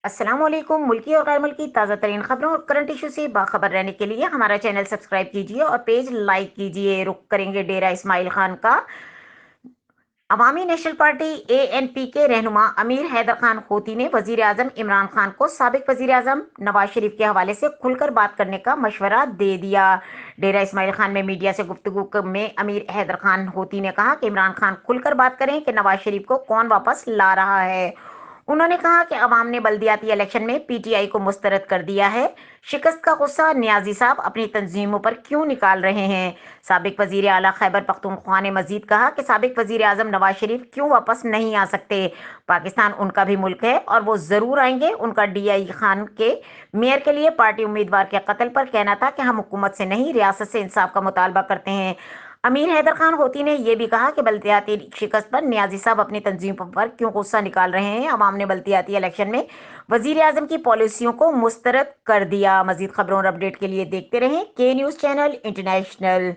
अस्सलाम वालेकुम। मुल्की और गैर मुल्की ताज़ा तरीन खबरों और करंट इशू से बाखबर रहने के लिए हमारा चैनल सब्सक्राइब कीजिए और पेज लाइक कीजिए। रुख करेंगे डेरा इस्माइल खान का। अवामी नेशनल पार्टी ANP के रहनुमा अमीर हैदर खान होती ने वजीर आजम इमरान खान को साबिक वजीर आजम नवाज शरीफ के हवाले से खुलकर बात करने का मशवरा दे दिया। डेरा इस्माइल खान में मीडिया से गुफ्तगू में अमीर हैदर खान होती ने कहा कि इमरान खान खुलकर बात करें कि नवाज शरीफ को कौन वापस ला रहा है। उन्होंने कहा कि अवाम ने बल्दियाती इलेक्शन में PTI को मुस्तरद कर दिया है। शिकस्त का गुस्सा नियाजी साहब अपनी तंजीमों पर क्यों निकाल रहे हैं। साबिक वजीर आला खैबर पख्तूनख्वा ने मजीद कहा कि साबिक वजीर आजम नवाज शरीफ क्यों वापस नहीं आ सकते। पाकिस्तान उनका भी मुल्क है और वो जरूर आएंगे। उनका DI खान के मेयर के लिए पार्टी उम्मीदवार के कत्ल पर कहना था कि हम हुकूमत से नहीं रियासत से इंसाफ का मुतालबा करते हैं। अमीर हैदर खान होती ने यह भी कहा कि बल्दियाती शिकस्त पर नियाजी साहब अपनी तंजीम पर क्यों गुस्सा निकाल रहे हैं। अवाम ने बल्दियाती इलेक्शन में वजीर आजम की पॉलिसियों को मुस्तरद कर दिया। मजीद खबरों और अपडेट के लिए देखते रहें K News चैनल इंटरनेशनल।